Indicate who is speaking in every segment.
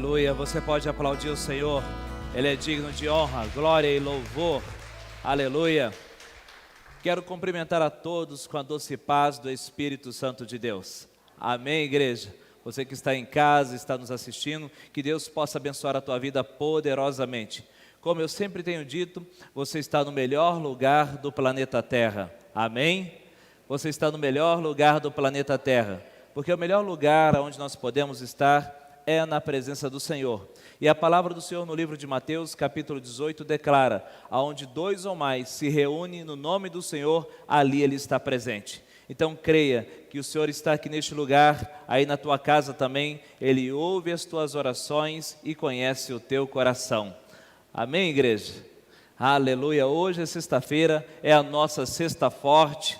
Speaker 1: Aleluia, você pode aplaudir o Senhor, Ele é digno de honra, glória e louvor, aleluia. Quero cumprimentar a todos com a doce paz do Espírito Santo de Deus, amém, igreja? Você que está em casa, está nos assistindo, que Deus possa abençoar a tua vida poderosamente. Como eu sempre tenho dito, você está no melhor lugar do planeta Terra, amém? Você está no melhor lugar do planeta Terra, porque o melhor lugar onde nós podemos estar é na presença do Senhor. E a palavra do Senhor no livro de Mateus, capítulo 18, declara: aonde dois ou mais se reúnem no nome do Senhor, ali Ele está presente. Então creia que o Senhor está aqui neste lugar, aí na tua casa também. Ele ouve as tuas orações e conhece o teu coração. Amém, igreja? Aleluia. Hoje é sexta-feira, é a nossa sexta forte.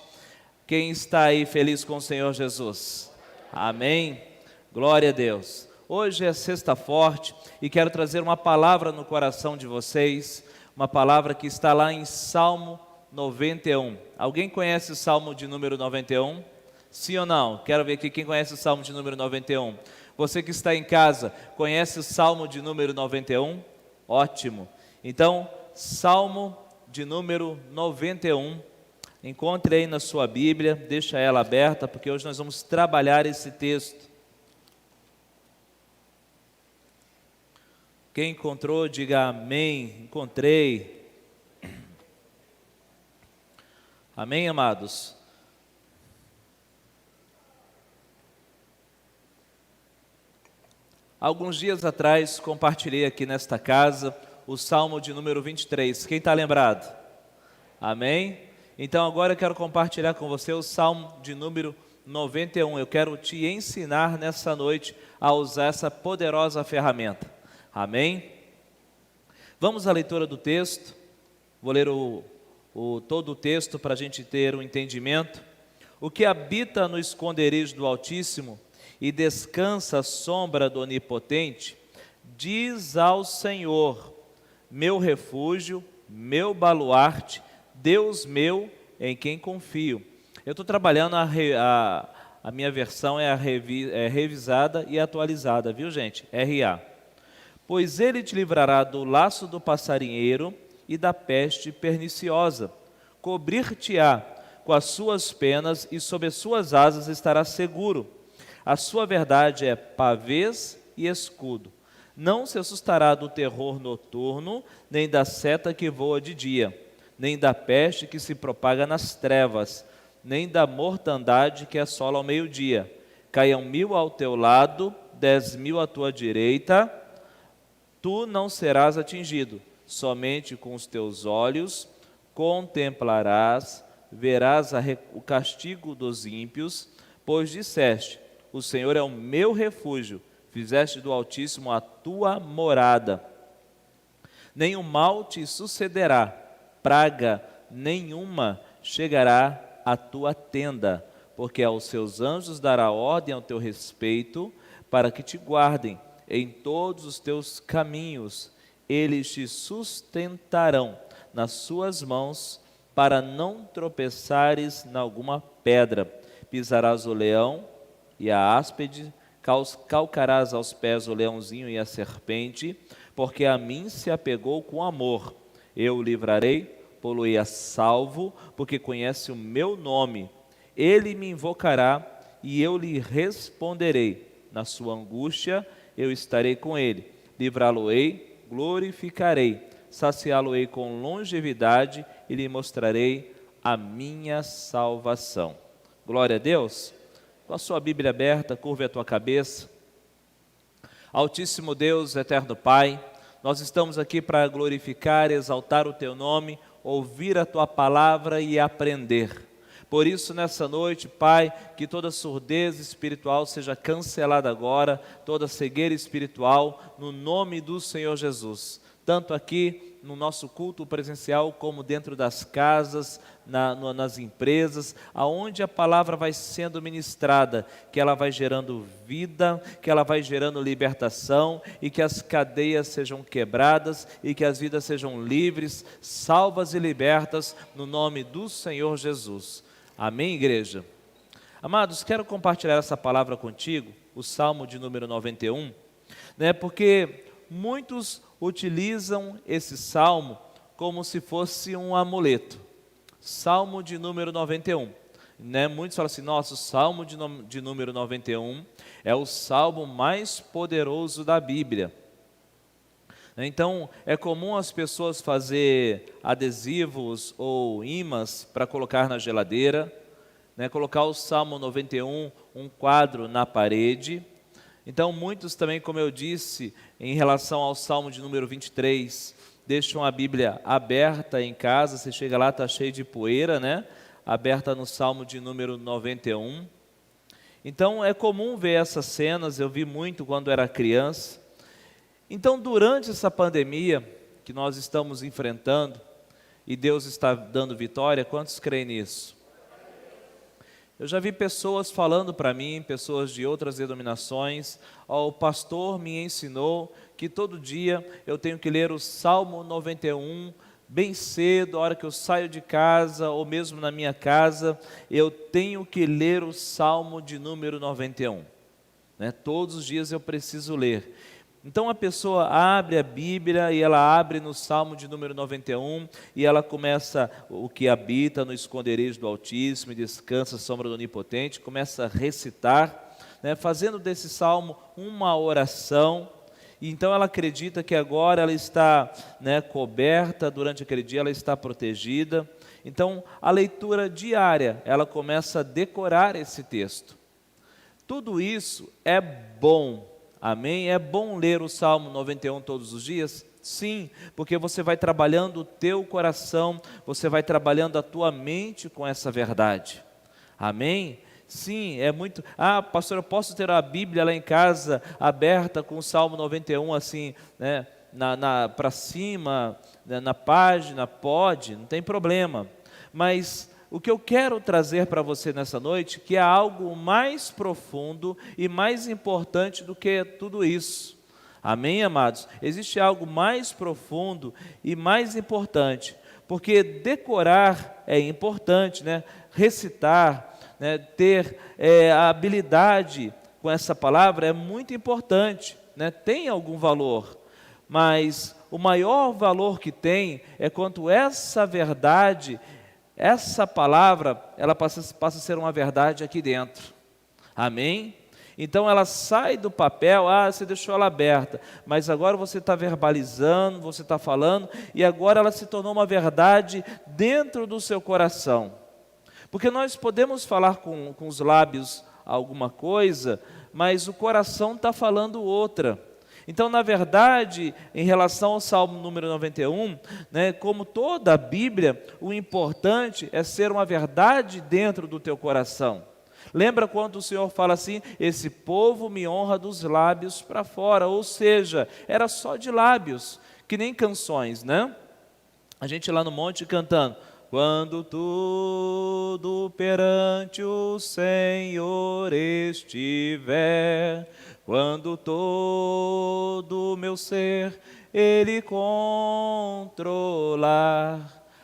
Speaker 1: Quem está aí feliz com o Senhor Jesus? Amém? Glória a Deus. Hoje é sexta forte e quero trazer uma palavra no coração de vocês, uma palavra que está lá em Salmo 91. Alguém conhece o Salmo de número 91? Sim ou não? Quero ver aqui quem conhece o Salmo de número 91. Você que está em casa, conhece o Salmo de número 91? Ótimo. Então, Salmo de número 91. Encontre aí na sua Bíblia, deixa ela aberta, porque hoje nós vamos trabalhar esse texto. Quem encontrou, diga amém. Encontrei. Amém, amados? Alguns dias atrás, compartilhei aqui nesta casa o Salmo de número 23. Quem está lembrado? Amém? Então agora eu quero compartilhar com você o Salmo de número 91. Eu quero te ensinar nessa noite a usar essa poderosa ferramenta. Amém? Vamos à leitura do texto. Vou ler todo o texto para a gente ter um entendimento. O que habita no esconderijo do Altíssimo e descansa à sombra do Onipotente, diz ao Senhor: meu refúgio, meu baluarte, Deus meu, em quem confio. Eu estou trabalhando, a minha versão é revisada e atualizada, viu gente? RA. Pois ele te livrará do laço do passarinheiro e da peste perniciosa. Cobrir-te-á com as suas penas e sob as suas asas estarás seguro. A sua verdade é pavês e escudo. Não se assustará do terror noturno, nem da seta que voa de dia, nem da peste que se propaga nas trevas, nem da mortandade que assola ao meio-dia. Caiam 1000 ao teu lado, 10.000 à tua direita, tu não serás atingido. Somente com os teus olhos contemplarás, verás o castigo dos ímpios, pois disseste: o Senhor é o meu refúgio, fizeste do Altíssimo a tua morada. Nenhum mal te sucederá, praga nenhuma chegará à tua tenda, porque aos seus anjos dará ordem ao teu respeito, para que te guardem em todos os teus caminhos. Eles te sustentarão nas suas mãos, para não tropeçares em alguma pedra. Pisarás o leão e a áspide, calcarás aos pés o leãozinho e a serpente, porque a mim se apegou com amor. Eu o livrarei, pô-lo-ei a salvo, porque conhece o meu nome. Ele me invocará e eu lhe responderei. Na sua angústia eu estarei com ele, livrá-lo-ei, glorificarei, saciá-lo-ei com longevidade e lhe mostrarei a minha salvação. Glória a Deus. Com a sua Bíblia aberta, curve a tua cabeça. Altíssimo Deus, eterno Pai, nós estamos aqui para glorificar e exaltar o teu nome, ouvir a tua palavra e aprender. Por isso, nessa noite, Pai, que toda surdez espiritual seja cancelada agora, toda cegueira espiritual, no nome do Senhor Jesus. Tanto aqui no nosso culto presencial, como dentro das casas, nas empresas, aonde a palavra vai sendo ministrada, que ela vai gerando vida, que ela vai gerando libertação, e que as cadeias sejam quebradas, e que as vidas sejam livres, salvas e libertas, no nome do Senhor Jesus. Amém, igreja? Amados, quero compartilhar essa palavra contigo, o Salmo de número 91. né? Porque muitos utilizam esse salmo como se fosse um amuleto. Salmo de número 91. Né? Muitos falam assim, nossa, o salmo de número 91 é o salmo mais poderoso da Bíblia. Então, é comum as pessoas fazer adesivos ou imãs para colocar na geladeira, né? Colocar o Salmo 91, um quadro na parede. Então, muitos também, como eu disse, em relação ao Salmo de número 23, deixam a Bíblia aberta em casa, você chega lá, está cheio de poeira, né? Aberta no Salmo de número 91. Então, é comum ver essas cenas, eu vi muito quando era criança. Então, durante essa pandemia que nós estamos enfrentando, e Deus está dando vitória, quantos creem nisso? Eu já vi pessoas falando para mim, pessoas de outras denominações, o pastor me ensinou que todo dia eu tenho que ler o Salmo 91, bem cedo, a hora que eu saio de casa, ou mesmo na minha casa, eu tenho que ler o Salmo de número 91. Né? Todos os dias eu preciso ler. Então a pessoa abre a Bíblia e ela abre no Salmo de número 91 e ela começa, o que habita no esconderijo do Altíssimo e descansa à sombra do Onipotente, começa a recitar, né, fazendo desse Salmo uma oração. E então ela acredita que agora ela está, né, coberta, durante aquele dia ela está protegida. Então a leitura diária, ela começa a decorar esse texto. Tudo isso é bom. Amém? É bom ler o Salmo 91 todos os dias? Sim, porque você vai trabalhando o teu coração, você vai trabalhando a tua mente com essa verdade. Amém? Sim, é muito... Ah, pastor, eu posso ter a Bíblia lá em casa aberta com o Salmo 91 assim, né, para cima, né, na página? Pode, não tem problema. Mas o que eu quero trazer para você nessa noite, que é algo mais profundo e mais importante do que tudo isso. Amém, amados? Existe algo mais profundo e mais importante, porque decorar é importante, né? Recitar, né? Ter a habilidade com essa palavra é muito importante, né? Tem algum valor, mas o maior valor que tem é quando essa verdade, essa palavra, ela passa a ser uma verdade aqui dentro. Amém? Então ela sai do papel, você deixou ela aberta, mas agora você está verbalizando, você está falando, e agora ela se tornou uma verdade dentro do seu coração. Porque nós podemos falar com os lábios alguma coisa, mas o coração está falando outra. Então, na verdade, em relação ao Salmo número 91, né, como toda a Bíblia, o importante é ser uma verdade dentro do teu coração. Lembra quando o Senhor fala assim, esse povo me honra dos lábios para fora, ou seja, era só de lábios, que nem canções, né? A gente lá no monte cantando, quando tudo perante o Senhor estiver, quando todo o meu ser Ele controlar.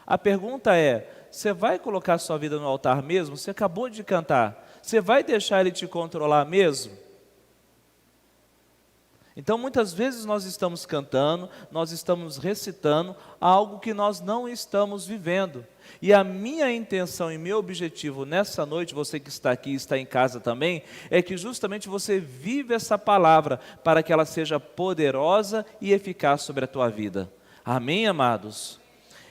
Speaker 1: A pergunta é, você vai colocar sua vida no altar mesmo? Você acabou de cantar. Você vai deixar Ele te controlar mesmo? Então muitas vezes nós estamos cantando, nós estamos recitando algo que nós não estamos vivendo. E a minha intenção e meu objetivo nessa noite, você que está aqui e está em casa também, é que justamente você viva essa palavra para que ela seja poderosa e eficaz sobre a tua vida. Amém, amados?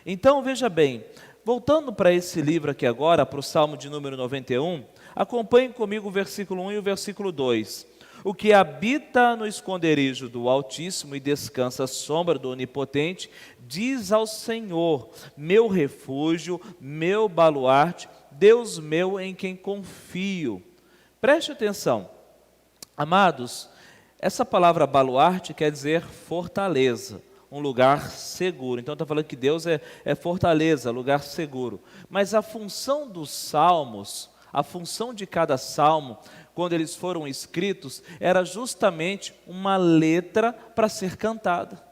Speaker 1: Então veja bem, voltando para esse livro aqui agora, para o Salmo de número 91, acompanhe comigo o versículo 1 e o versículo 2. O que habita no esconderijo do Altíssimo e descansa à sombra do Onipotente, diz ao Senhor, meu refúgio, meu baluarte, Deus meu em quem confio. Preste atenção, amados, essa palavra baluarte quer dizer fortaleza, um lugar seguro. Então está falando que Deus é fortaleza, lugar seguro. Mas a função dos salmos, a função de cada salmo, quando eles foram escritos, era justamente uma letra para ser cantada.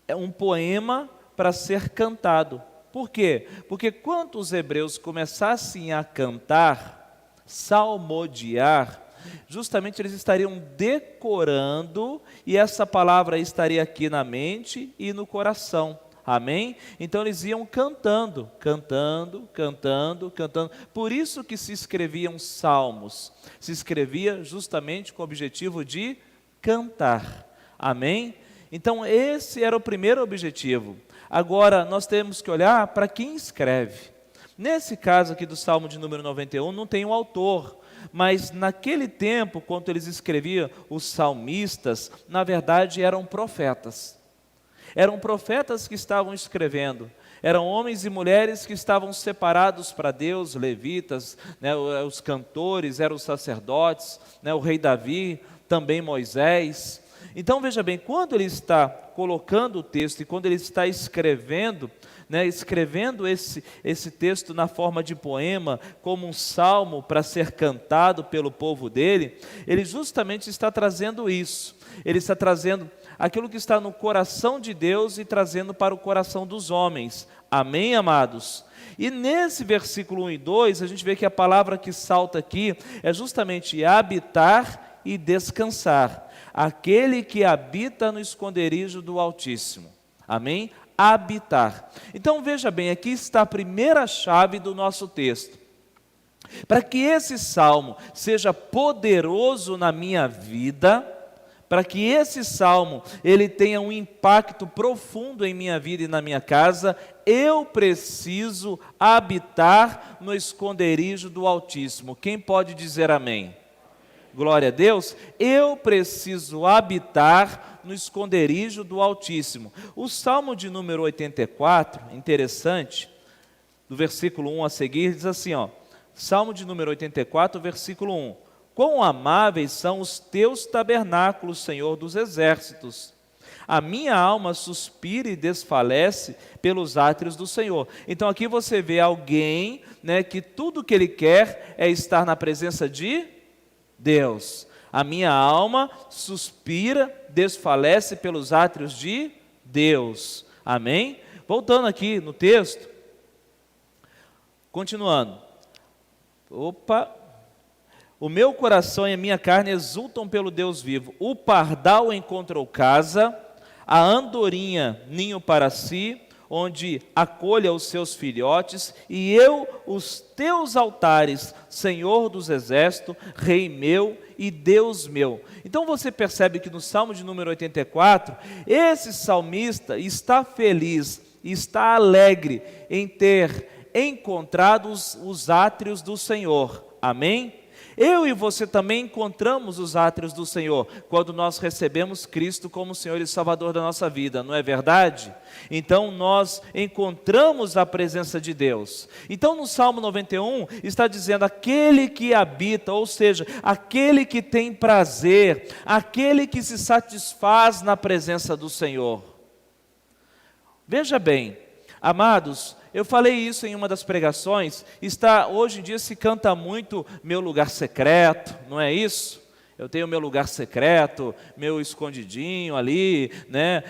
Speaker 1: É um poema para ser cantado. Por quê? Porque quando os hebreus começassem a cantar, salmodiar, justamente eles estariam decorando, e essa palavra estaria aqui na mente e no coração. Amém? Então eles iam cantando, cantando, cantando, cantando. Por isso que se escreviam salmos. Se escrevia justamente com o objetivo de cantar. Amém? Então esse era o primeiro objetivo. Agora nós temos que olhar para quem escreve. Nesse caso aqui do Salmo de número 91, não tem um autor, mas naquele tempo, quando eles escreviam, os salmistas, na verdade eram profetas. Eram profetas que estavam escrevendo, eram homens e mulheres que estavam separados para Deus, levitas, né, os cantores, eram os sacerdotes, né, o rei Davi, também Moisés. Então veja bem, quando ele está colocando o texto e quando ele está escrevendo, né, escrevendo esse texto na forma de poema, como um salmo para ser cantado pelo povo dele, ele justamente está trazendo isso. Ele está trazendo aquilo que está no coração de Deus e trazendo para o coração dos homens. Amém, amados? E nesse versículo 1 e 2, a gente vê que a palavra que salta aqui é justamente habitar e descansar. Aquele que habita no esconderijo do Altíssimo. Amém? Habitar. Então veja bem, aqui está a primeira chave do nosso texto. Para que esse salmo seja poderoso na minha vida, para que esse salmo ele tenha um impacto profundo em minha vida e na minha casa, eu preciso habitar no esconderijo do Altíssimo. Quem pode dizer amém? Glória a Deus. Eu preciso habitar no esconderijo do Altíssimo. O Salmo de número 84, interessante, do versículo 1 a seguir, diz assim, ó, Salmo de número 84, versículo 1. Quão amáveis são os teus tabernáculos, Senhor dos exércitos. A minha alma suspira e desfalece pelos átrios do Senhor. Então aqui você vê alguém, né, que tudo que ele quer é estar na presença de Deus. A minha alma suspira, desfalece pelos átrios de Deus. Amém? Voltando aqui no texto, continuando. O meu coração e a minha carne exultam pelo Deus vivo. O pardal encontrou casa, a andorinha ninho para si, onde acolha os seus filhotes, e eu, os teus altares, Senhor dos exércitos, Rei meu e Deus meu. Então você percebe que no Salmo de número 84, esse salmista está feliz, está alegre em ter encontrado os átrios do Senhor. Amém? Eu e você também encontramos os átrios do Senhor quando nós recebemos Cristo como Senhor e Salvador da nossa vida, não é verdade? Então nós encontramos a presença de Deus. Então no Salmo 91 está dizendo aquele que habita, ou seja, aquele que tem prazer, aquele que se satisfaz na presença do Senhor. Veja bem, amados, eu falei isso em uma das pregações, hoje em dia se canta muito meu lugar secreto, não é isso? Eu tenho meu lugar secreto, meu escondidinho ali, né?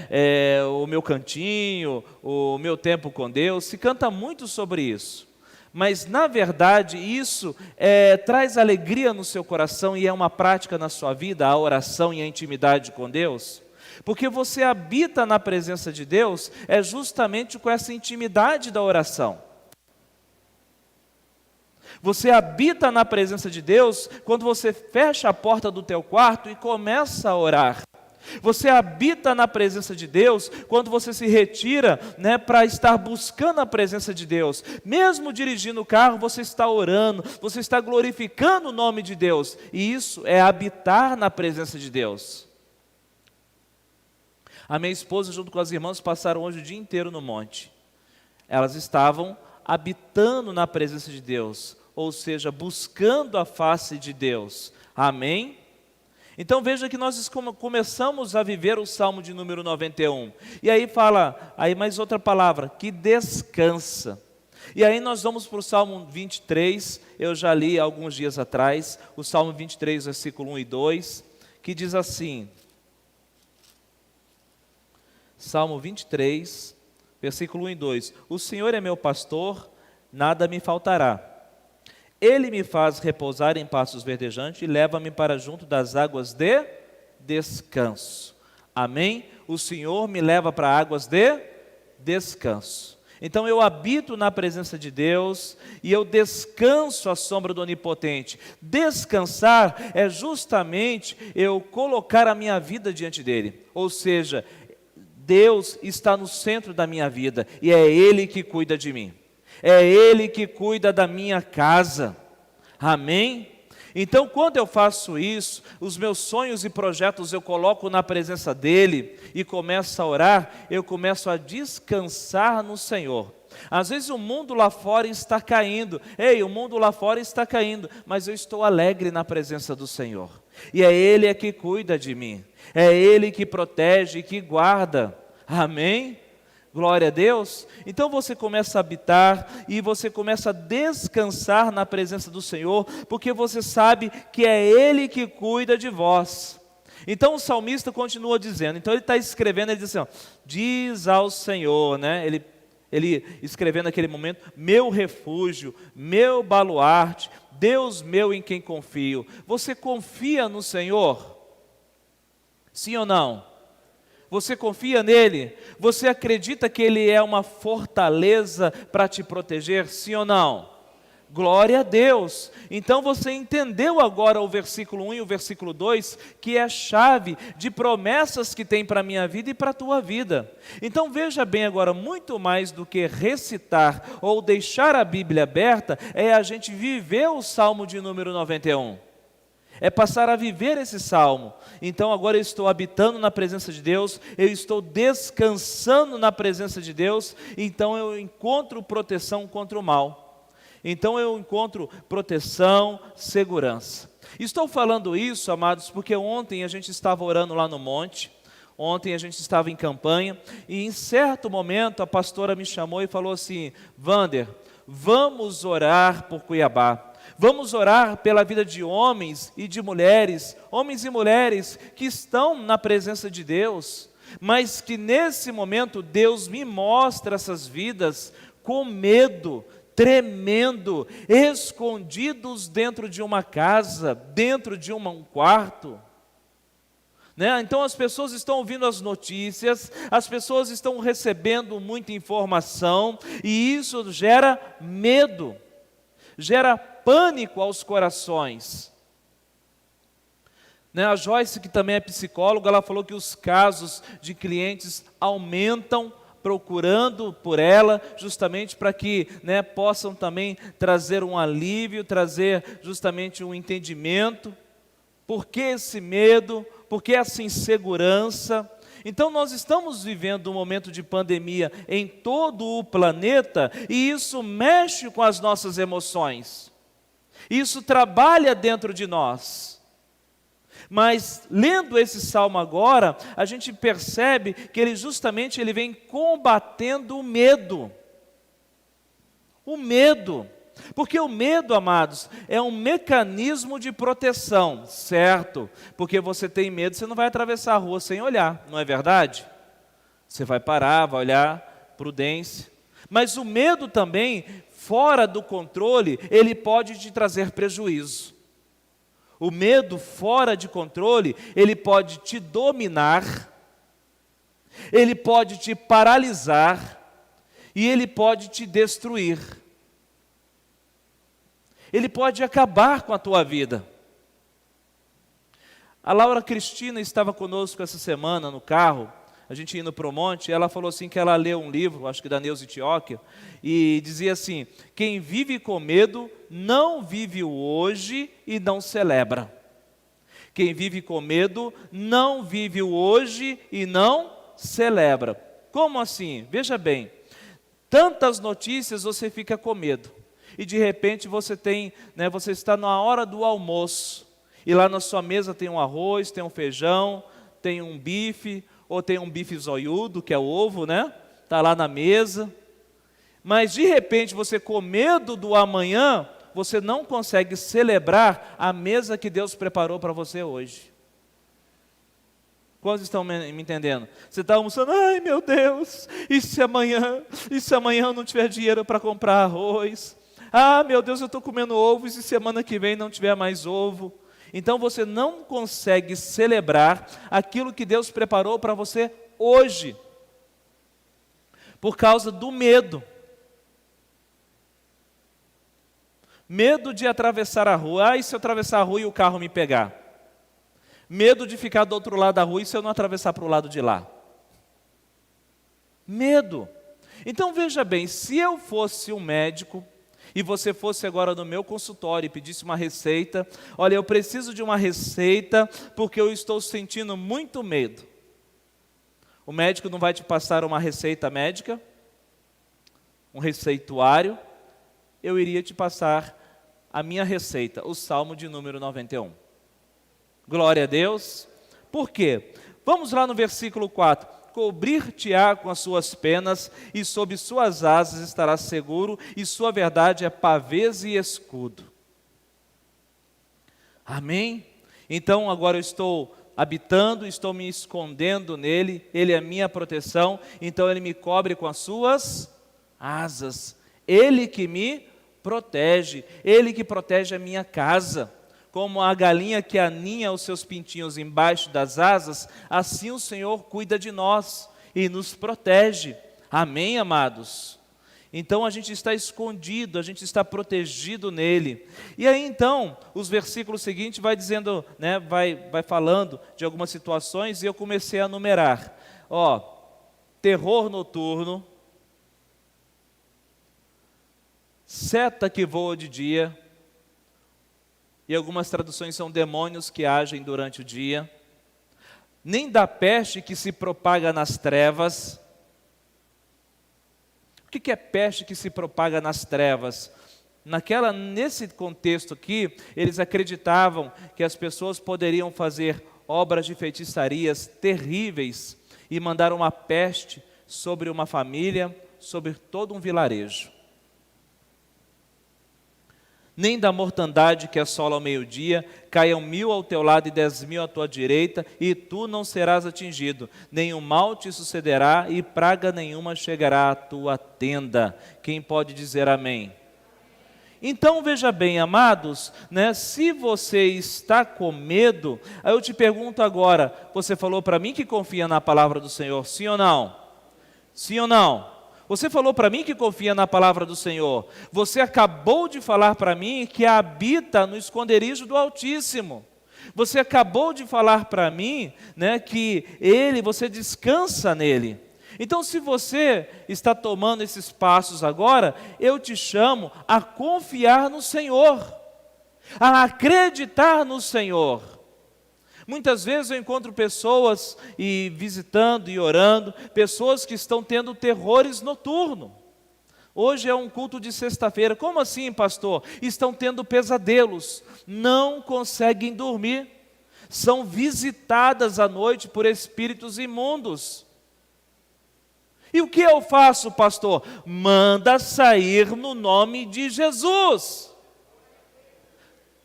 Speaker 1: O meu cantinho, o meu tempo com Deus, se canta muito sobre isso. Mas na verdade isso traz alegria no seu coração e é uma prática na sua vida, a oração e a intimidade com Deus? Porque você habita na presença de Deus é justamente com essa intimidade da oração. Você habita na presença de Deus quando você fecha a porta do teu quarto e começa a orar. Você habita na presença de Deus quando você se retira, né, para estar buscando a presença de Deus. Mesmo dirigindo o carro, você está orando, você está glorificando o nome de Deus. E isso é habitar na presença de Deus. A minha esposa, junto com as irmãs, passaram hoje o dia inteiro no monte. Elas estavam habitando na presença de Deus, ou seja, buscando a face de Deus. Amém? Então veja que nós começamos a viver o Salmo de número 91. E aí fala, aí mais outra palavra, que descansa. E aí nós vamos para o Salmo 23, eu já li alguns dias atrás, o Salmo 23, versículo 1 e 2, que diz assim... Salmo 23, versículo 1 e 2. O Senhor é meu pastor, nada me faltará. Ele me faz repousar em pastos verdejantes e leva-me para junto das águas de descanso. Amém? O Senhor me leva para águas de descanso. Então eu habito na presença de Deus e eu descanso à sombra do Onipotente. Descansar é justamente eu colocar a minha vida diante dele. Ou seja, Deus está no centro da minha vida e é Ele que cuida de mim. É Ele que cuida da minha casa. Amém? Então, quando eu faço isso, os meus sonhos e projetos eu coloco na presença dEle e começo a orar, eu começo a descansar no Senhor. Às vezes o mundo lá fora está caindo, o mundo lá fora está caindo, mas eu estou alegre na presença do Senhor. E é Ele que cuida de mim, é Ele que protege e que guarda. Amém? Glória a Deus. Então você começa a habitar e você começa a descansar na presença do Senhor, porque você sabe que é Ele que cuida de vós. Então o salmista continua dizendo, então ele está escrevendo, ele diz assim, diz ao Senhor, né? Ele escrevendo naquele momento, meu refúgio, meu baluarte, Deus meu em quem confio. Você confia no Senhor? Sim ou não? Você confia nele? Você acredita que ele é uma fortaleza para te proteger? Sim ou não? Glória a Deus! Então você entendeu agora o versículo 1 e o versículo 2, que é a chave de promessas que tem para a minha vida e para a tua vida. Então veja bem agora, muito mais do que recitar ou deixar a Bíblia aberta, é a gente viver o Salmo de número 91. É passar a viver esse salmo. Então agora eu estou habitando na presença de Deus, eu estou descansando na presença de Deus, então eu encontro proteção contra o mal. Então eu encontro proteção, segurança. Estou falando isso, amados, porque ontem a gente estava orando lá no monte, ontem a gente estava em campanha, e em certo momento a pastora me chamou e falou assim, Wander, vamos orar por Cuiabá. Vamos orar pela vida de homens e de mulheres, homens e mulheres que estão na presença de Deus, mas que nesse momento Deus me mostra essas vidas com medo, tremendo, escondidos dentro de uma casa, dentro de um quarto. Então as pessoas estão ouvindo as notícias, as pessoas estão recebendo muita informação, e isso gera medo, gera pânico aos corações. A Joyce, que também é psicóloga, ela falou que os casos de clientes aumentam procurando por ela, justamente para que possam também trazer um alívio, trazer justamente um entendimento. Por que esse medo? Por que essa insegurança? Então nós estamos vivendo um momento de pandemia em todo o planeta, e isso mexe com as nossas emoções. Isso trabalha dentro de nós. Mas lendo esse salmo agora, a gente percebe que ele justamente vem combatendo o medo. O medo. Porque o medo, amados, é um mecanismo de proteção, certo? Porque você tem medo, você não vai atravessar a rua sem olhar, não é verdade? Você vai parar, vai olhar, prudência. Mas o medo também, fora do controle, ele pode te trazer prejuízo. O medo fora de controle, ele pode te dominar, ele pode te paralisar e ele pode te destruir. Ele pode acabar com a tua vida. A Laura Cristina estava conosco essa semana no carro, a gente indo para o monte, ela falou assim que ela leu um livro, acho que da Neuza Itioca, e dizia assim, quem vive com medo não vive o hoje e não celebra. Quem vive com medo não vive o hoje e não celebra. Como assim? Veja bem, tantas notícias você fica com medo. E de repente você está na hora do almoço, e lá na sua mesa tem um arroz, tem um feijão, tem um bife, ou tem um bife zoiudo, que é o ovo, está lá na mesa, mas de repente você com medo do amanhã, você não consegue celebrar a mesa que Deus preparou para você hoje. Quantos estão me entendendo? Você está almoçando, ai meu Deus, e se amanhã eu não tiver dinheiro para comprar arroz? Ah, meu Deus, eu estou comendo ovo e se semana que vem não tiver mais ovo? Então você não consegue celebrar aquilo que Deus preparou para você hoje, por causa do medo. Medo de atravessar a rua. Ah, e se eu atravessar a rua e o carro me pegar? Medo de ficar do outro lado da rua e se eu não atravessar para o lado de lá? Medo. Então veja bem, se eu fosse um médico e você fosse agora no meu consultório e pedisse uma receita, olha, eu preciso de uma receita porque eu estou sentindo muito medo. O médico não vai te passar uma receita médica, um receituário, eu iria te passar a minha receita, o Salmo de número 91. Glória a Deus. Por quê? Vamos lá no versículo 4. Cobrir-te-á com as suas penas, e sob suas asas estarás seguro, e sua verdade é pavês e escudo. Amém? Então agora eu estou habitando, estou me escondendo nele, ele é a minha proteção, então ele me cobre com as suas asas. Ele que me protege, ele que protege a minha casa. Como a galinha que aninha os seus pintinhos embaixo das asas, assim o Senhor cuida de nós e nos protege. Amém, amados? Então a gente está escondido, a gente está protegido nele. E aí então, os versículos seguintes vai dizendo, né, vai falando de algumas situações, e eu comecei a numerar. Ó, terror noturno, seta que voa de dia, e algumas traduções são demônios que agem durante o dia, nem da peste que se propaga nas trevas. O que é peste que se propaga nas trevas? Nesse contexto aqui, eles acreditavam que as pessoas poderiam fazer obras de feitiçarias terríveis e mandar uma peste sobre uma família, sobre todo um vilarejo. Nem da mortandade que assola ao meio-dia, caiam 1000 ao teu lado e 10.000 à tua direita, e tu não serás atingido. Nenhum mal te sucederá e praga nenhuma chegará à tua tenda. Quem pode dizer amém? Então veja bem, amados, né, se você está com medo, aí eu te pergunto agora, você falou para mim que confia na palavra do Senhor, sim ou não? Sim ou não? Você falou para mim que confia na palavra do Senhor. Você acabou de falar para mim que habita no esconderijo do Altíssimo. Você acabou de falar para mim, né, que você descansa nele. Então, se você está tomando esses passos agora, eu te chamo a confiar no Senhor, a acreditar no Senhor. Muitas vezes eu encontro pessoas visitando e orando, pessoas que estão tendo terrores noturnos. Hoje é um culto de sexta-feira. Como assim, pastor? Estão tendo pesadelos, não conseguem dormir, são visitadas à noite por espíritos imundos. E o que eu faço, pastor? Manda sair no nome de Jesus.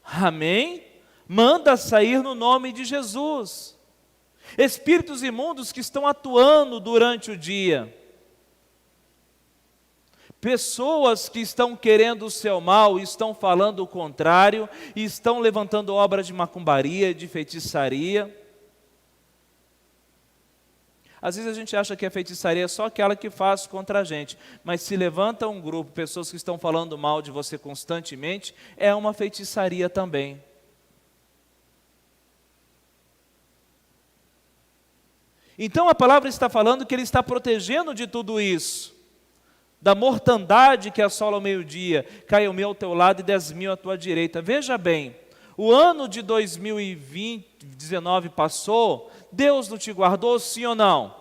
Speaker 1: Amém? Manda sair no nome de Jesus. Espíritos imundos que estão atuando durante o dia. Pessoas que estão querendo o seu mal, estão falando o contrário, e estão levantando obras de macumbaria, de feitiçaria. Às vezes a gente acha que a feitiçaria é só aquela que faz contra a gente, mas se levanta um grupo, pessoas que estão falando mal de você constantemente, é uma feitiçaria também. Então a palavra está falando que Ele está protegendo de tudo isso, da mortandade que assola ao meio-dia, cai 1000 ao teu lado e 10.000 à tua direita. Veja bem, o ano de 2019 passou, Deus não te guardou, sim ou não?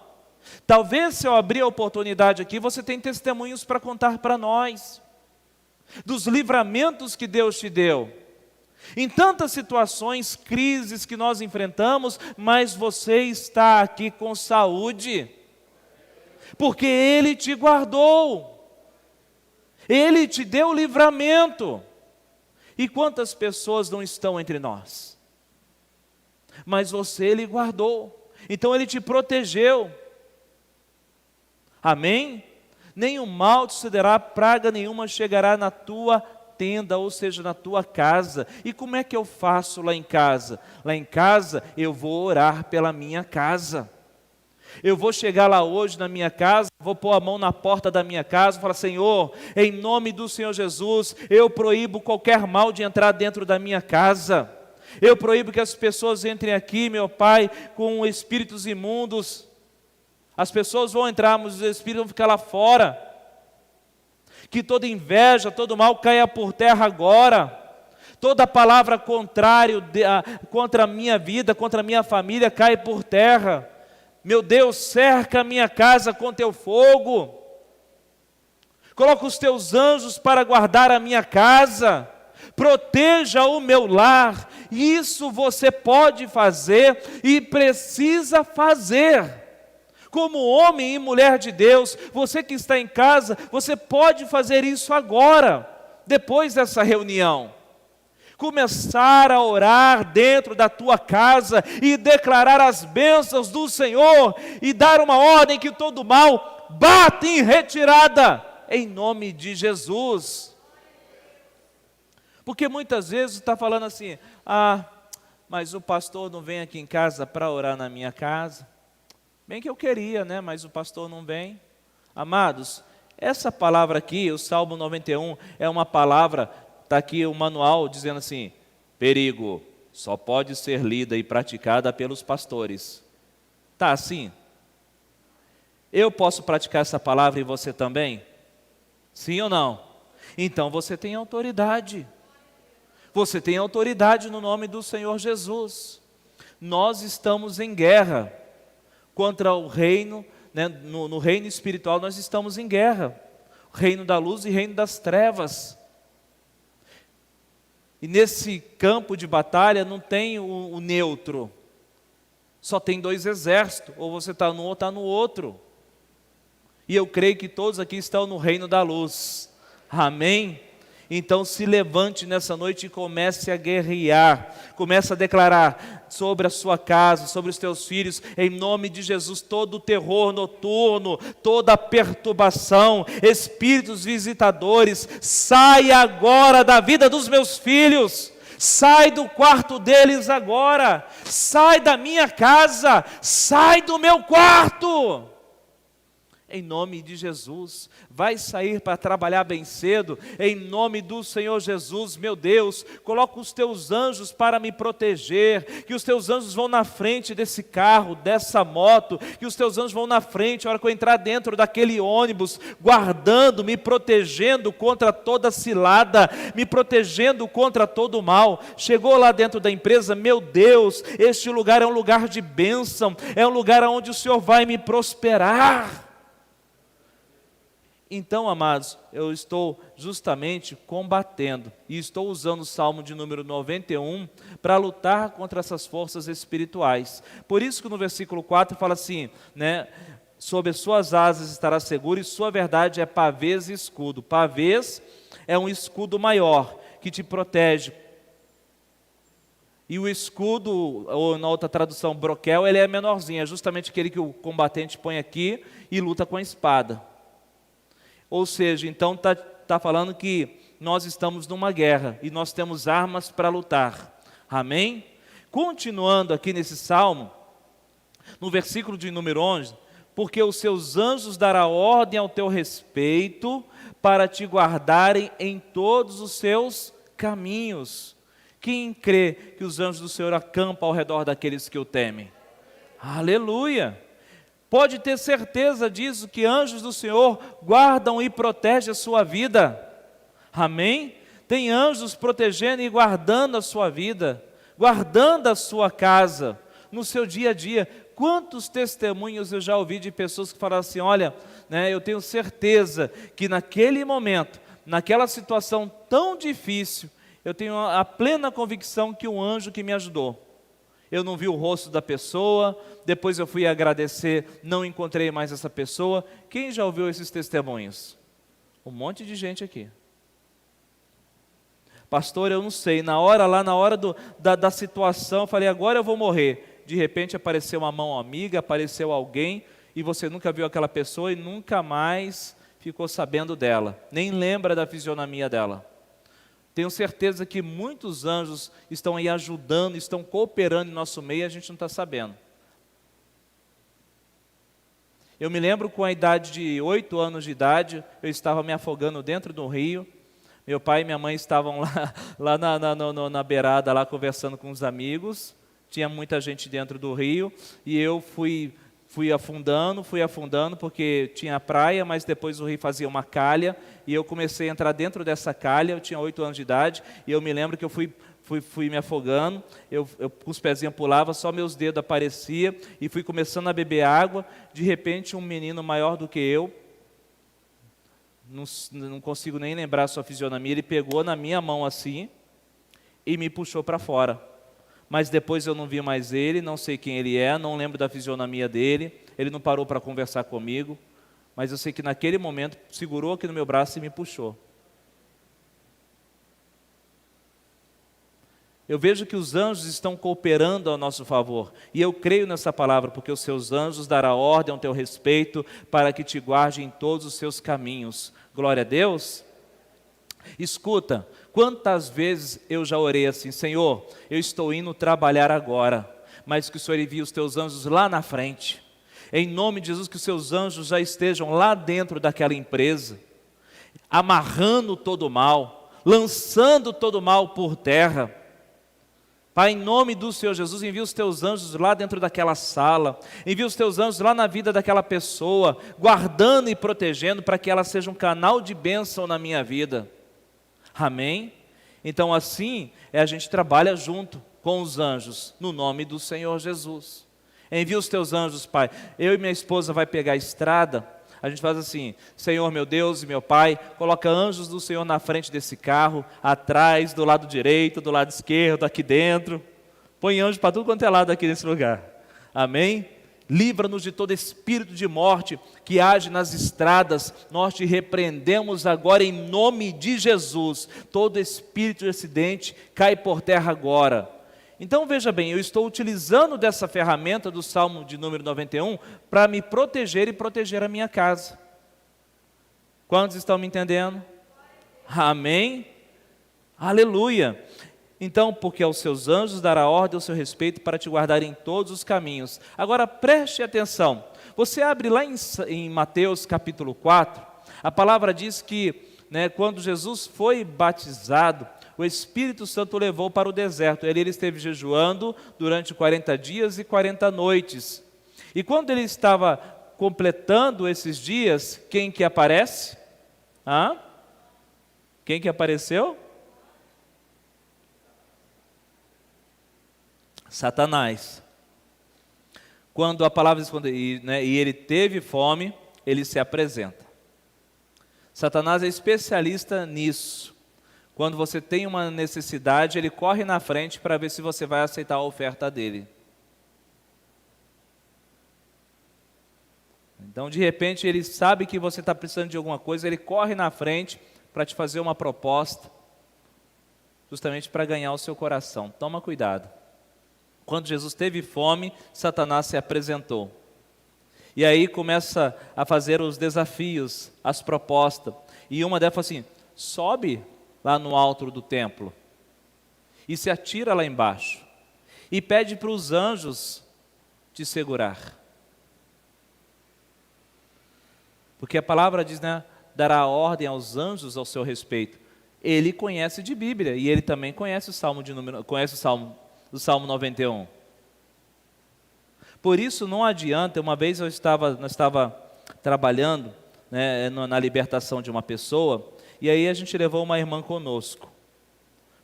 Speaker 1: Talvez se eu abrir a oportunidade aqui, você tem testemunhos para contar para nós, dos livramentos que Deus te deu. Em tantas situações, crises que nós enfrentamos, mas você está aqui com saúde, porque Ele te guardou, Ele te deu livramento. E quantas pessoas não estão entre nós? Mas você Ele guardou, então Ele te protegeu. Amém? nenhum mal te sucederá, praga nenhuma chegará na tua tenda, ou seja, na tua casa. E como é que eu faço lá em casa? Lá em casa eu vou orar pela minha casa. Eu vou chegar lá hoje na minha casa, vou pôr a mão na porta da minha casa e falar: Senhor, em nome do Senhor Jesus, eu proíbo qualquer mal de entrar dentro da minha casa. Eu proíbo que as pessoas entrem aqui, meu Pai, com espíritos imundos. As pessoas vão entrar, mas os espíritos vão ficar lá fora. Que toda inveja, todo mal caia por terra agora. Toda palavra contrária contra a minha vida, contra a minha família, cai por terra. Meu Deus, cerca a minha casa com teu fogo. Coloca os teus anjos para guardar a minha casa. Proteja o meu lar. Isso você pode fazer e precisa fazer. Como homem e mulher de Deus, você que está em casa, você pode fazer isso agora, depois dessa reunião. Começar a orar dentro da tua casa e declarar as bênçãos do Senhor e dar uma ordem que todo mal bata em retirada, em nome de Jesus. Porque muitas vezes está falando assim: mas o pastor não vem aqui em casa para orar na minha casa. Bem que eu queria, né? Mas o pastor não vem. Amados, essa palavra aqui, o Salmo 91, é uma palavra, está aqui o manual dizendo assim: perigo, só pode ser lida e praticada pelos pastores. Está assim? Eu posso praticar essa palavra e você também? Sim ou não? Então você tem autoridade. Você tem autoridade no nome do Senhor Jesus. Nós estamos em guerra contra o reino, né? No reino espiritual nós estamos em guerra. O reino da luz e o reino das trevas. E nesse campo de batalha não tem o neutro. Só tem dois exércitos. Ou você está num ou está no outro. E eu creio que todos aqui estão no reino da luz. Amém? Então se levante nessa noite e comece a guerrear. Comece a declarar sobre a sua casa, sobre os teus filhos, em nome de Jesus, todo o terror noturno, toda a perturbação, espíritos visitadores, sai agora da vida dos meus filhos. Sai do quarto deles agora. Sai da minha casa. Sai do meu quarto. Em nome de Jesus, vai sair para trabalhar bem cedo, em nome do Senhor Jesus, meu Deus, coloca os teus anjos para me proteger, que os teus anjos vão na frente desse carro, dessa moto, que os teus anjos vão na frente, a hora que eu entrar dentro daquele ônibus, guardando, me protegendo contra toda cilada, me protegendo contra todo mal. Chegou lá dentro da empresa, meu Deus, este lugar é um lugar de bênção, é um lugar onde o Senhor vai me prosperar. Então, amados, eu estou justamente combatendo e estou usando o Salmo de número 91 para lutar contra essas forças espirituais. Por isso que no versículo 4 fala assim, né? Sob as suas asas estará seguro e sua verdade é pavês e escudo. Pavês é um escudo maior que te protege. E o escudo, ou na outra tradução, broquel, ele é menorzinho. É justamente aquele que o combatente põe aqui e luta com a espada. Ou seja, então está falando que nós estamos numa guerra e nós temos armas para lutar. Amém? Continuando aqui nesse salmo, no versículo de número 11, porque os seus anjos dará ordem ao teu respeito para te guardarem em todos os seus caminhos. Quem crê que os anjos do Senhor acampam ao redor daqueles que o temem? Aleluia! Pode ter certeza disso, que anjos do Senhor guardam e protegem a sua vida. Amém? Tem anjos protegendo e guardando a sua vida, guardando a sua casa, no seu dia a dia. Quantos testemunhos eu já ouvi de pessoas que falaram assim, olha, né, eu tenho certeza que naquele momento, naquela situação tão difícil, eu tenho a plena convicção que um anjo que me ajudou. Eu não vi o rosto da pessoa, depois eu fui agradecer, não encontrei mais essa pessoa. Quem já ouviu esses testemunhos? Um monte de gente aqui. Pastor, eu não sei, na hora da situação, eu falei, agora eu vou morrer. De repente apareceu uma mão amiga, apareceu alguém, e você nunca viu aquela pessoa e nunca mais ficou sabendo dela, nem lembra da fisionomia dela. Tenho certeza que muitos anjos estão aí ajudando, estão cooperando em nosso meio e a gente não está sabendo. Eu me lembro com a idade de 8 anos de idade, eu estava me afogando dentro do rio. Meu pai e minha mãe estavam lá na beirada, lá conversando com os amigos. Tinha muita gente dentro do rio e eu fui afundando, porque tinha praia, mas depois o rio fazia uma calha, e eu comecei a entrar dentro dessa calha. Eu tinha 8 anos de idade, e eu me lembro que eu fui me afogando, eu com os pezinhos pulava, só meus dedos apareciam, e fui começando a beber água. De repente, um menino maior do que eu, não consigo nem lembrar a sua fisionomia, ele pegou na minha mão assim, e me puxou para fora. Mas depois eu não vi mais ele, não sei quem ele é, não lembro da fisionomia dele, ele não parou para conversar comigo, mas eu sei que naquele momento segurou aqui no meu braço e me puxou. Eu vejo que os anjos estão cooperando ao nosso favor, e eu creio nessa palavra, porque os seus anjos darão ordem ao teu respeito, para que te guarde em todos os seus caminhos. Glória a Deus. Escuta, quantas vezes eu já orei assim: Senhor, eu estou indo trabalhar agora, mas que o Senhor envie os teus anjos lá na frente, em nome de Jesus, que os seus anjos já estejam lá dentro daquela empresa, amarrando todo o mal, lançando todo o mal por terra. Pai, em nome do Senhor Jesus, envia os teus anjos lá dentro daquela sala, envia os teus anjos lá na vida daquela pessoa, guardando e protegendo, para que ela seja um canal de bênção na minha vida. Amém? Então assim, a gente trabalha junto com os anjos, no nome do Senhor Jesus. Envia os teus anjos, Pai. Eu e minha esposa vai pegar a estrada, a gente faz assim: Senhor, meu Deus e meu Pai, coloca anjos do Senhor na frente desse carro, atrás, do lado direito, do lado esquerdo, aqui dentro. Põe anjos para tudo quanto é lado aqui nesse lugar. Amém? Livra-nos de todo espírito de morte que age nas estradas. Nós te repreendemos agora em nome de Jesus. Todo espírito de acidente cai por terra agora. Então veja bem, eu estou utilizando dessa ferramenta do Salmo de número 91 para me proteger e proteger a minha casa. Quantos estão me entendendo? Amém? Aleluia! Então, porque aos seus anjos dará ordem ao seu respeito para te guardar em todos os caminhos. Agora preste atenção, você abre lá em Mateus capítulo 4, a palavra diz que, quando Jesus foi batizado, o Espírito Santo o levou para o deserto. Ele esteve jejuando durante 40 dias e 40 noites. E quando ele estava completando esses dias, quem que aparece? Quem que apareceu? Satanás. Quando a palavra diz, e ele teve fome, ele se apresenta. Satanás é especialista nisso. Quando você tem uma necessidade, ele corre na frente para ver se você vai aceitar a oferta dele. Então, de repente, ele sabe que você está precisando de alguma coisa, ele corre na frente para te fazer uma proposta, justamente para ganhar o seu coração. Toma cuidado. Quando Jesus teve fome, Satanás se apresentou. E aí começa a fazer os desafios, as propostas. E uma delas fala assim: sobe lá no alto do templo e se atira lá embaixo e pede para os anjos te segurar. Porque a palavra diz, dará ordem aos anjos ao seu respeito. Ele conhece de Bíblia e ele também conhece o Salmo do Salmo 91. Por isso não adianta. Uma vez nós estava trabalhando na libertação de uma pessoa, e aí a gente levou uma irmã conosco.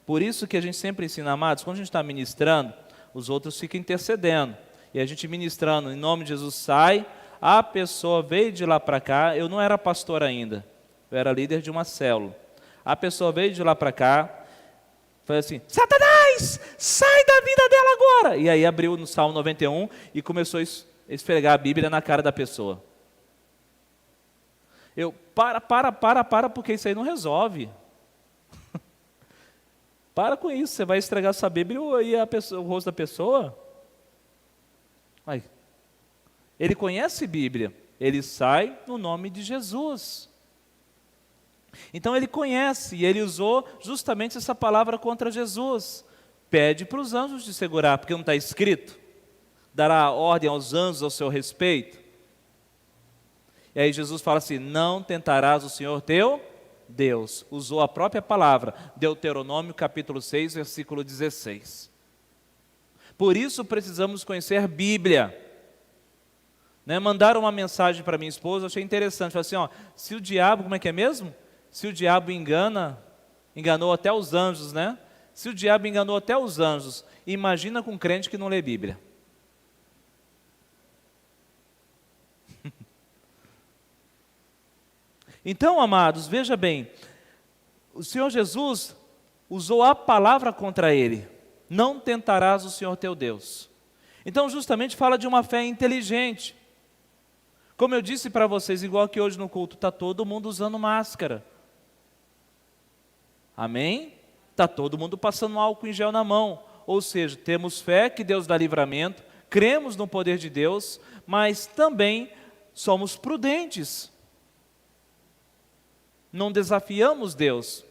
Speaker 1: Por isso que a gente sempre ensina, amados, quando a gente está ministrando, os outros ficam intercedendo, e a gente ministrando, em nome de Jesus, sai, a pessoa veio de lá para cá. Eu não era pastor ainda, eu era líder de uma célula. A pessoa veio de lá para cá, foi assim: Satanás, sai da vida dela agora! E aí abriu no Salmo 91 e começou a esfregar a Bíblia na cara da pessoa. Eu, para, porque isso aí não resolve. Para com isso, você vai estragar sua Bíblia e o rosto da pessoa. Ele conhece Bíblia, ele sai no nome de Jesus. Então ele conhece, e ele usou justamente essa palavra contra Jesus. Pede para os anjos te segurar, porque não está escrito? Dará ordem aos anjos ao seu respeito. E aí Jesus fala assim, não tentarás o Senhor teu Deus. Usou a própria palavra, Deuteronômio capítulo 6, versículo 16. Por isso precisamos conhecer Bíblia. Mandaram uma mensagem para minha esposa, achei interessante, falei assim, se o diabo, como é que é mesmo? Se o diabo enganou até os anjos, né? Se o diabo enganou até os anjos, imagina com um crente que não lê Bíblia. Então, amados, veja bem, o Senhor Jesus usou a palavra contra ele, não tentarás o Senhor teu Deus. Então, justamente fala de uma fé inteligente. Como eu disse para vocês, igual que hoje no culto, está todo mundo usando máscara. Amém? Está todo mundo passando álcool em gel na mão. Ou seja, temos fé que Deus dá livramento, cremos no poder de Deus, mas também somos prudentes. Não desafiamos Deus,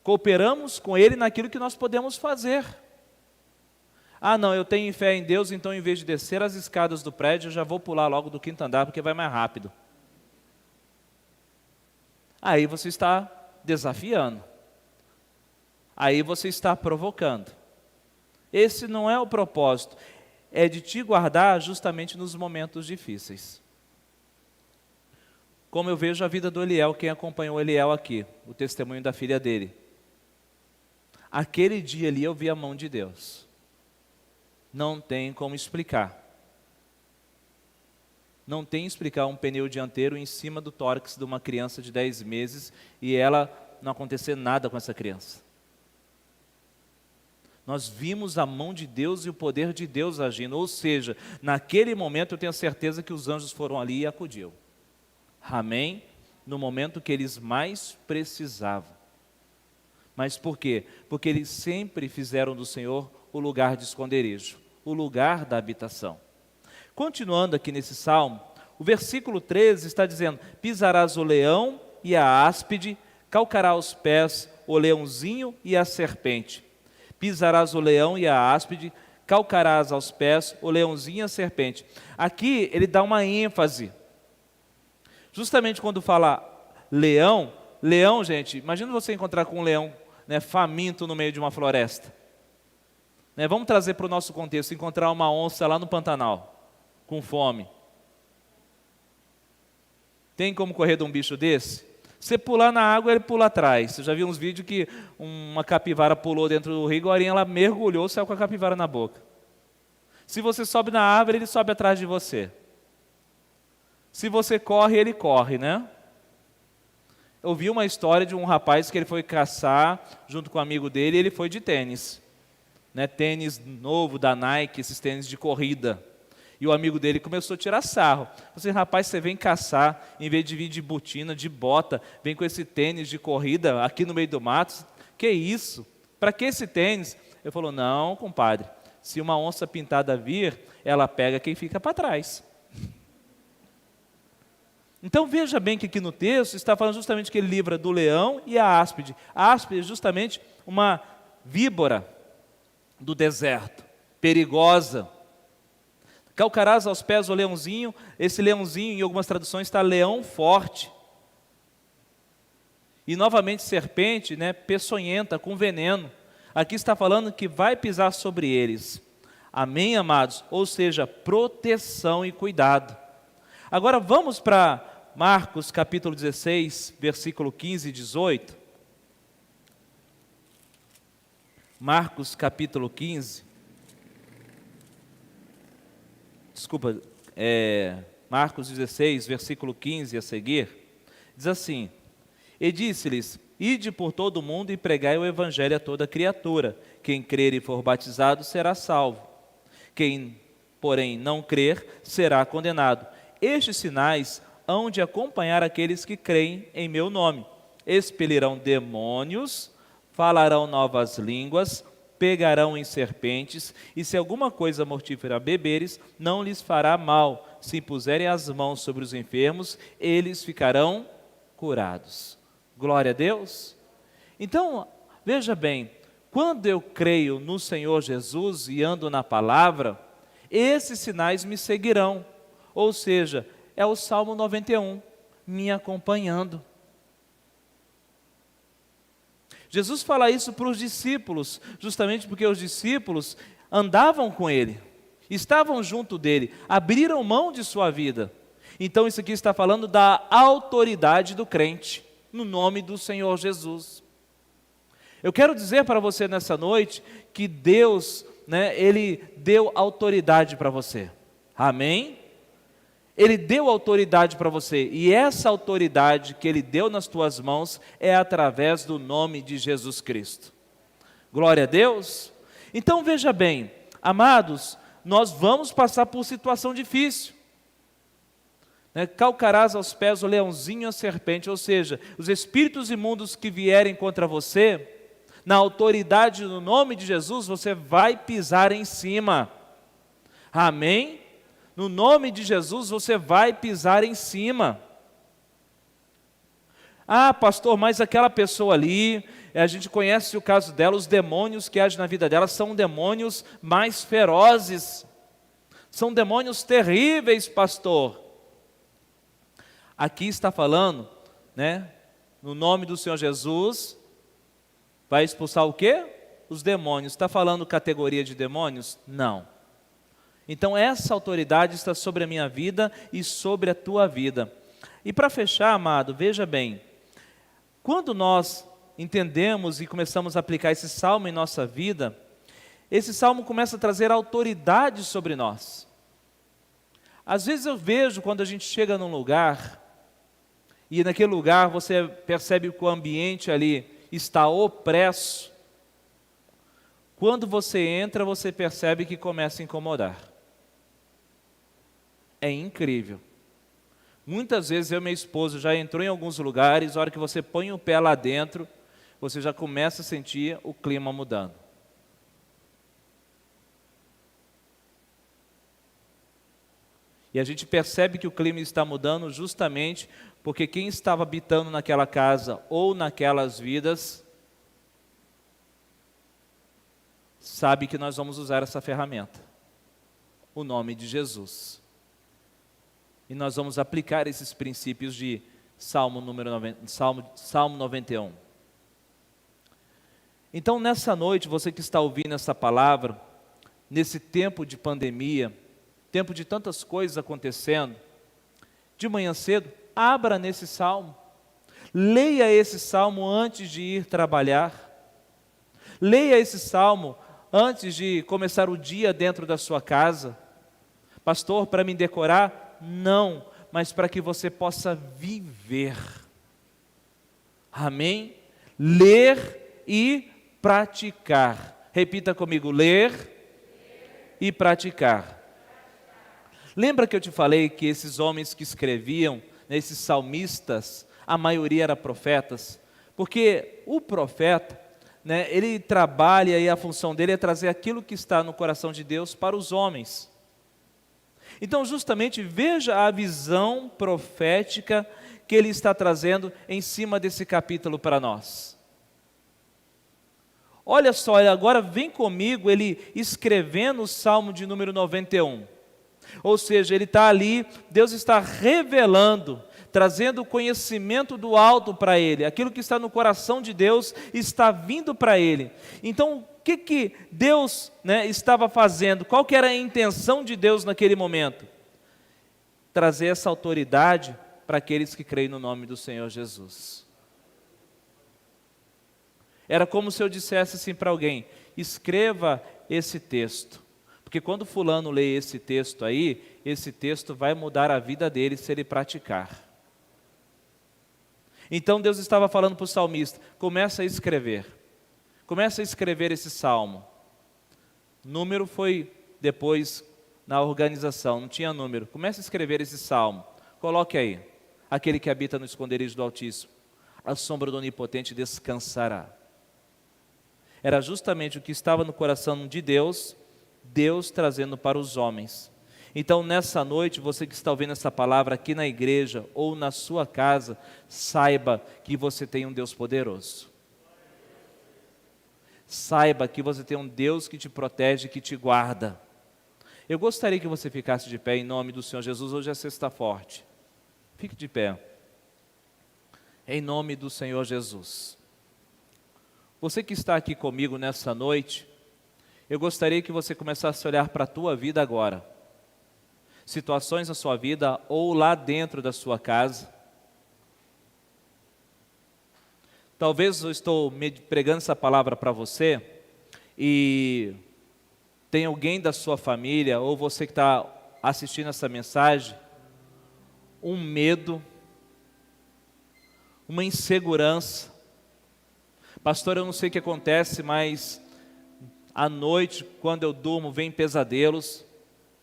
Speaker 1: cooperamos com Ele naquilo que nós podemos fazer. Não, eu tenho fé em Deus, então em vez de descer as escadas do prédio, eu já vou pular logo do quinto andar, porque vai mais rápido. Aí você está desafiando. Aí você está provocando. Esse não é o propósito, é de te guardar justamente nos momentos difíceis. Como eu vejo a vida do Eliel, quem acompanhou o Eliel aqui, o testemunho da filha dele. Aquele dia ali eu vi a mão de Deus. Não tem como explicar. Não tem explicar um pneu dianteiro em cima do tórax de uma criança de 10 meses e ela não acontecer nada com essa criança. Nós vimos a mão de Deus e o poder de Deus agindo, ou seja, naquele momento eu tenho certeza que os anjos foram ali e acudiu. Amém? No momento que eles mais precisavam. Mas por quê? Porque eles sempre fizeram do Senhor o lugar de esconderijo, o lugar da habitação. Continuando aqui nesse salmo, o versículo 13 está dizendo, pisarás o leão e a áspide, calcará aos pés o leãozinho e a serpente. Pisarás o leão e a áspide, calcarás aos pés o leãozinho e a serpente. Aqui ele dá uma ênfase. Justamente quando fala leão, gente, imagina você encontrar com um leão, faminto no meio de uma floresta. Vamos trazer para o nosso contexto, encontrar uma onça lá no Pantanal, com fome. Tem como correr de um bicho desse? Você pular na água, ele pula atrás. Você já viu uns vídeos que uma capivara pulou dentro do rio, agora ela mergulhou, saiu com a capivara na boca. Se você sobe na árvore, ele sobe atrás de você. Se você corre, ele corre, né? Eu vi uma história de um rapaz que ele foi caçar junto com um amigo dele e ele foi de tênis. Tênis novo da Nike, esses tênis de corrida. E o amigo dele começou a tirar sarro. Você, rapaz, você vem caçar, em vez de vir de botina, de bota, vem com esse tênis de corrida aqui no meio do mato. Que isso? Para que esse tênis? Ele falou, não, compadre, se uma onça pintada vir, ela pega quem fica para trás. Então veja bem que aqui no texto está falando justamente que ele livra do leão e a áspide. A áspide é justamente uma víbora do deserto, perigosa. Calcarás aos pés o leãozinho, esse leãozinho em algumas traduções está leão forte. E novamente serpente, peçonhenta, com veneno. Aqui está falando que vai pisar sobre eles. Amém, amados? Ou seja, proteção e cuidado. Agora vamos para Marcos capítulo 16, versículo 15 e 18. Marcos capítulo 15. Marcos 16, versículo 15 a seguir. Diz assim, e disse-lhes, ide por todo o mundo e pregai o evangelho a toda criatura. Quem crer e for batizado será salvo. Quem, porém, não crer, será condenado. Estes sinais hão de acompanhar aqueles que creem em meu nome. Expelirão demônios, falarão novas línguas, pegarão em serpentes, e se alguma coisa mortífera beberes, não lhes fará mal. Se impuserem as mãos sobre os enfermos, eles ficarão curados. Glória a Deus. Então, veja bem, quando eu creio no Senhor Jesus e ando na palavra, esses sinais me seguirão. Ou seja, é o Salmo 91 me acompanhando. Jesus fala isso para os discípulos, justamente porque os discípulos andavam com Ele, estavam junto dele, abriram mão de sua vida. Então isso aqui está falando da autoridade do crente, no nome do Senhor Jesus. Eu quero dizer para você nessa noite que Deus, Ele deu autoridade para você. Amém? Ele deu autoridade para você, e essa autoridade que Ele deu nas tuas mãos é através do nome de Jesus Cristo. Glória a Deus. Então veja bem, amados, nós vamos passar por situação difícil. Calcarás aos pés o leãozinho e a serpente, ou seja, os espíritos imundos que vierem contra você, na autoridade do nome de Jesus, você vai pisar em cima. Amém? No nome de Jesus você vai pisar em cima. Ah, pastor, mas aquela pessoa ali, a gente conhece o caso dela, os demônios que agem na vida dela são demônios mais ferozes. São demônios terríveis, pastor. Aqui está falando, no nome do Senhor Jesus, vai expulsar o quê? Os demônios. Está falando categoria de demônios? Não. Então essa autoridade está sobre a minha vida e sobre a tua vida. E para fechar, amado, veja bem, quando nós entendemos e começamos a aplicar esse salmo em nossa vida, esse salmo começa a trazer autoridade sobre nós. Às vezes eu vejo quando a gente chega num lugar, e naquele lugar você percebe que o ambiente ali está opresso. Quando você entra, você percebe que começa a incomodar. É incrível. Muitas vezes eu e minha esposa já entrou em alguns lugares, a hora que você põe o pé lá dentro, você já começa a sentir o clima mudando. E a gente percebe que o clima está mudando justamente porque quem estava habitando naquela casa ou naquelas vidas sabe que nós vamos usar essa ferramenta, o nome de Jesus. E nós vamos aplicar esses princípios de Salmo 91. Então, nessa noite, você que está ouvindo essa palavra, nesse tempo de pandemia, tempo de tantas coisas acontecendo, de manhã cedo, abra nesse salmo, leia esse salmo antes de ir trabalhar, leia esse salmo antes de começar o dia dentro da sua casa. Pastor, para me decorar? Não, mas para que você possa viver. Amém? Ler e praticar. Repita comigo, ler e praticar. Lembra que eu te falei que esses homens que escreviam, esses salmistas, a maioria eram profetas? Porque o profeta, ele trabalha e a função dele é trazer aquilo que está no coração de Deus para os homens. Então, justamente, veja a visão profética que ele está trazendo em cima desse capítulo para nós. Olha só, agora vem comigo, ele escrevendo o Salmo de número 91. Ou seja, ele está ali, Deus está revelando, trazendo o conhecimento do alto para ele. Aquilo que está no coração de Deus está vindo para ele. Então, o que Deus estava fazendo? Qual que era a intenção de Deus naquele momento? Trazer essa autoridade para aqueles que creem no nome do Senhor Jesus. Era como se eu dissesse assim para alguém, escreva esse texto. Porque quando fulano lê esse texto aí, esse texto vai mudar a vida dele se ele praticar. Então Deus estava falando para o salmista, começa a escrever. Começa a escrever esse salmo. Número foi depois na organização, não tinha número. Começa a escrever esse salmo. Coloque aí, aquele que habita no esconderijo do Altíssimo, a sombra do Onipotente descansará. Era justamente o que estava no coração de Deus, Deus trazendo para os homens. Então, nessa noite, você que está ouvindo essa palavra aqui na igreja ou na sua casa, saiba que você tem um Deus poderoso. Saiba que você tem um Deus que te protege, que te guarda. Eu gostaria que você ficasse de pé em nome do Senhor Jesus. Hoje é sexta forte. Fique de pé. Em nome do Senhor Jesus. Você que está aqui comigo nessa noite, eu gostaria que você começasse a olhar para a tua vida agora. Situações na sua vida ou lá dentro da sua casa. Talvez eu estou pregando essa palavra para você e tem alguém da sua família ou você que está assistindo essa mensagem, um medo, uma insegurança. Pastor, eu não sei o que acontece, mas à noite, quando eu durmo, vem pesadelos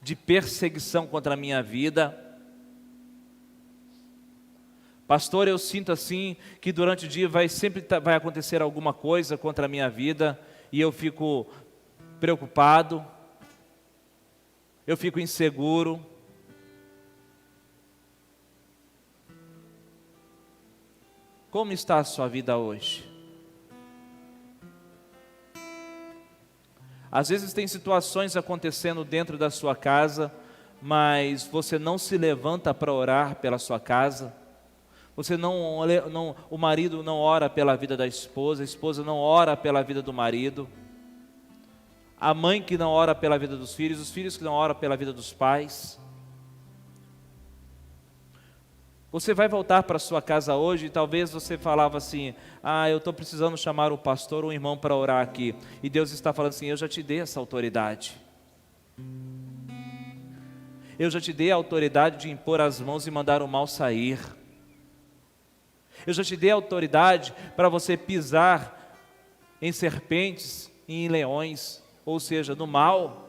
Speaker 1: de perseguição contra a minha vida. Pastor, eu sinto assim, que durante o dia sempre vai acontecer alguma coisa contra a minha vida, e eu fico preocupado, eu fico inseguro. Como está a sua vida hoje? Às vezes tem situações acontecendo dentro da sua casa, mas você não se levanta para orar pela sua casa. O marido não ora pela vida da esposa, a esposa não ora pela vida do marido, a mãe que não ora pela vida dos filhos, os filhos que não oram pela vida dos pais. Você vai voltar para a sua casa hoje e talvez você falava assim, eu estou precisando chamar o pastor ou um irmão para orar aqui. E Deus está falando assim, eu já te dei essa autoridade. Eu já te dei a autoridade de impor as mãos e mandar o mal sair. Eu já te dei a autoridade para você pisar em serpentes e em leões, ou seja, no mal.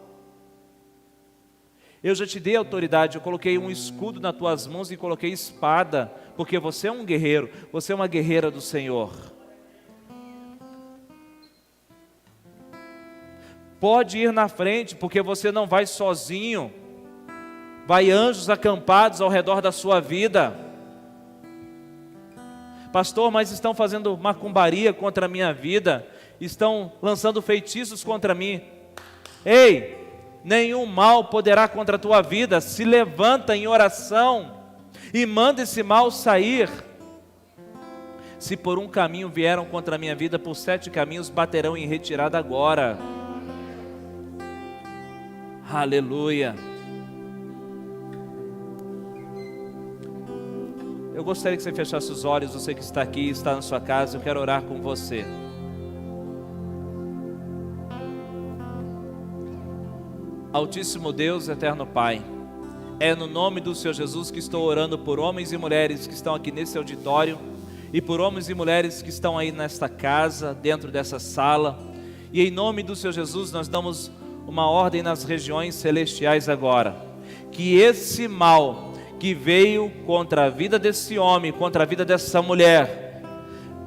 Speaker 1: Eu já te dei autoridade, eu coloquei um escudo nas tuas mãos e coloquei espada, porque você é um guerreiro, você é uma guerreira do Senhor. Pode ir na frente, porque você não vai sozinho, vai anjos acampados ao redor da sua vida. Pastor, mas estão fazendo macumbaria contra a minha vida, estão lançando feitiços contra mim. Ei! Nenhum mal poderá contra a tua vida. Se levanta em oração e manda esse mal sair. Se por um caminho vieram contra a minha vida, por 7 caminhos baterão em retirada agora. Aleluia. Eu gostaria que você fechasse os olhos, você que está aqui, está na sua casa, eu quero orar com você. Altíssimo Deus, eterno Pai, é no nome do Senhor Jesus que estou orando por homens e mulheres que estão aqui nesse auditório e por homens e mulheres que estão aí nesta casa, dentro dessa sala, e em nome do Senhor Jesus nós damos uma ordem nas regiões celestiais agora, que esse mal que veio contra a vida desse homem, contra a vida dessa mulher,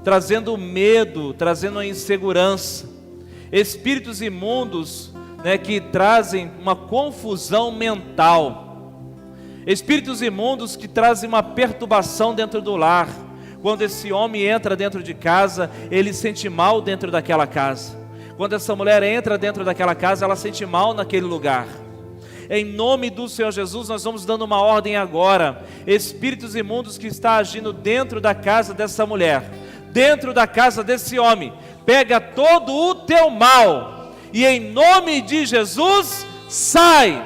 Speaker 1: trazendo medo, trazendo a insegurança, espíritos imundos, que trazem uma confusão mental, espíritos imundos que trazem uma perturbação dentro do lar. Quando esse homem entra dentro de casa, ele sente mal dentro daquela casa. Quando essa mulher entra dentro daquela casa, ela sente mal naquele lugar. Em nome do Senhor Jesus, nós vamos dando uma ordem agora. Espíritos imundos que está agindo dentro da casa dessa mulher, dentro da casa desse homem, pega todo o teu mal e em nome de Jesus, sai!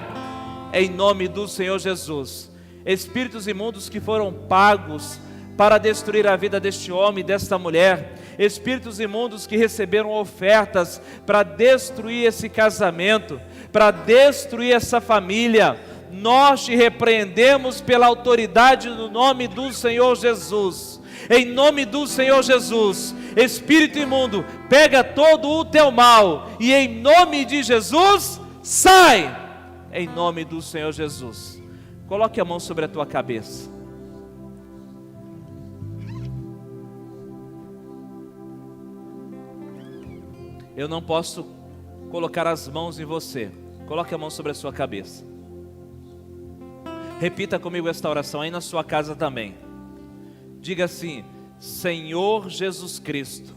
Speaker 1: Em nome do Senhor Jesus. Espíritos imundos que foram pagos para destruir a vida deste homem e desta mulher, espíritos imundos que receberam ofertas para destruir esse casamento, para destruir essa família, nós te repreendemos pela autoridade do nome do Senhor Jesus. Em nome do Senhor Jesus, espírito imundo, pega todo o teu mal e em nome de Jesus, sai! Em nome do Senhor Jesus. Coloque a mão sobre a tua cabeça. Eu não posso colocar as mãos em você. Coloque a mão sobre a sua cabeça. Repita comigo esta oração aí na sua casa também. Diga assim: Senhor Jesus Cristo,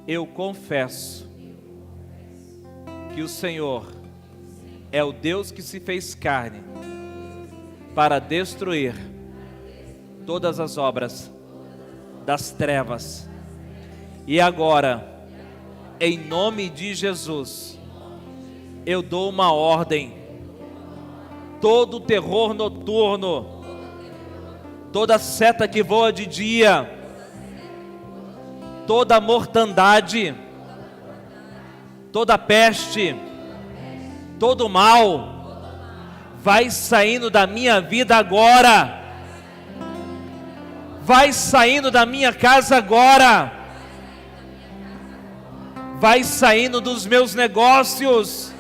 Speaker 1: eu confesso que o Senhor é o Deus que se fez carne para destruir todas as obras das trevas. E agora, em nome de Jesus, eu dou uma ordem: todo terror noturno, toda seta que voa de dia, toda mortandade, toda peste, todo mal, vai saindo da minha vida agora, vai saindo da minha casa agora, vai saindo dos meus negócios.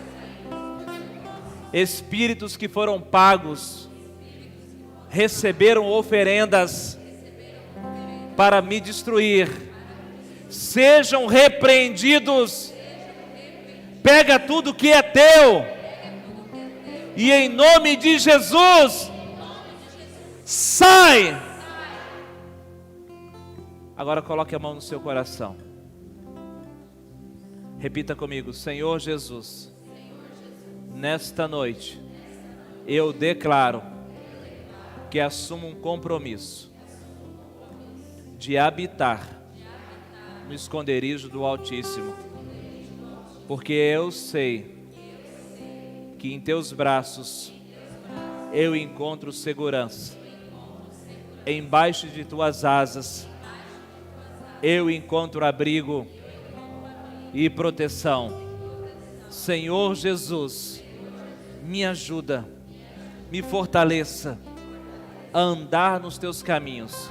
Speaker 1: Espíritos que foram pagos, receberam oferendas para me destruir, sejam repreendidos. Pega tudo que é teu e em nome de Jesus, sai. Agora coloque a mão no seu coração. Repita comigo: Senhor Jesus, nesta noite eu declaro que assumo um compromisso de habitar no esconderijo do Altíssimo, porque eu sei que em teus braços eu encontro segurança, embaixo de tuas asas eu encontro abrigo e proteção. Senhor Jesus, me ajuda, me fortaleça a andar nos teus caminhos,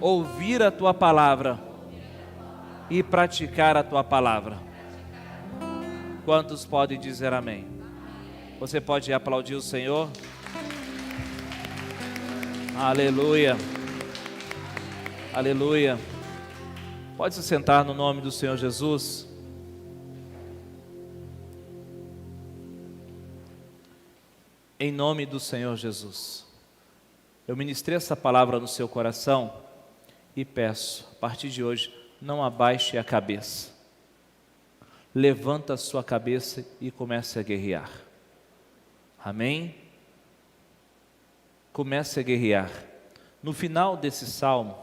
Speaker 1: ouvir a tua palavra e praticar a tua palavra. Quantos podem dizer amém? Você pode aplaudir o Senhor? Aleluia, aleluia. Pode se sentar no nome do Senhor Jesus. Em nome do Senhor Jesus, eu ministrei essa palavra no seu coração e peço, a partir de hoje, não abaixe a cabeça. Levanta a sua cabeça e comece a guerrear. Amém? Comece a guerrear. No final desse salmo,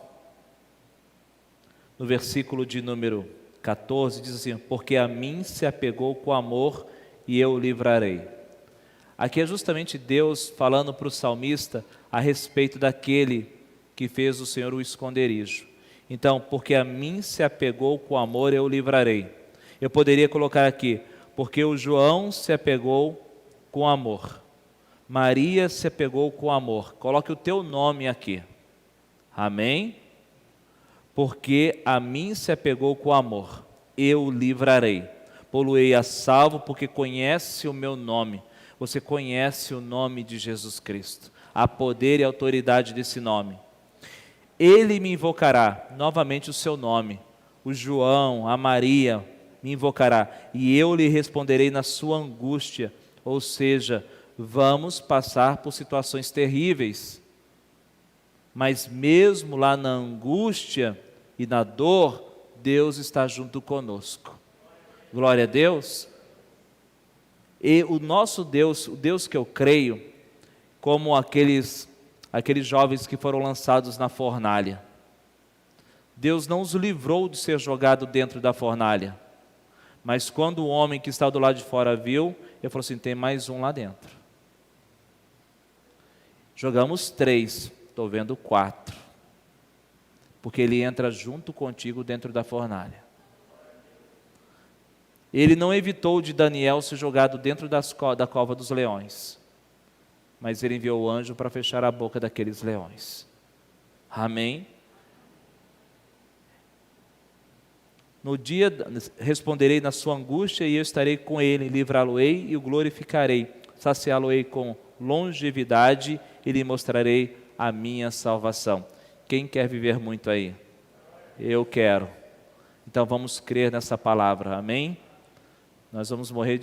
Speaker 1: no versículo de número 14, diz assim: porque a mim se apegou com amor e eu o livrarei. Aqui é justamente Deus falando para o salmista a respeito daquele que fez o Senhor o esconderijo. Então, porque a mim se apegou com amor, eu o livrarei. Eu poderia colocar aqui: porque o João se apegou com amor, Maria se apegou com amor. Coloque o teu nome aqui. Amém? Porque a mim se apegou com amor, eu o livrarei. Poluei a salvo, porque conhece o meu nome. Você conhece o nome de Jesus Cristo, há poder e autoridade desse nome. Ele me invocará, novamente o seu nome, o João, a Maria me invocará, e eu lhe responderei na sua angústia. Ou seja, vamos passar por situações terríveis, mas mesmo lá na angústia e na dor, Deus está junto conosco. Glória a Deus. E o nosso Deus, o Deus que eu creio, como aqueles jovens que foram lançados na fornalha, Deus não os livrou de ser jogado dentro da fornalha, mas quando o homem que está do lado de fora viu, ele falou assim: tem mais um lá dentro. Jogamos 3, estou vendo 4, porque ele entra junto contigo dentro da fornalha. Ele não evitou de Daniel ser jogado dentro da cova dos leões, mas ele enviou o anjo para fechar a boca daqueles leões. Amém? No dia responderei na sua angústia, e eu estarei com ele, livrá-lo-ei e o glorificarei, saciá-lo-ei com longevidade e lhe mostrarei a minha salvação. Quem quer viver muito aí? Eu quero. Então vamos crer nessa palavra, amém? Nós vamos morrer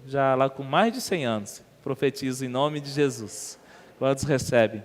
Speaker 1: já lá com mais de 100 anos. Profetizo em nome de Jesus. Quantos recebem?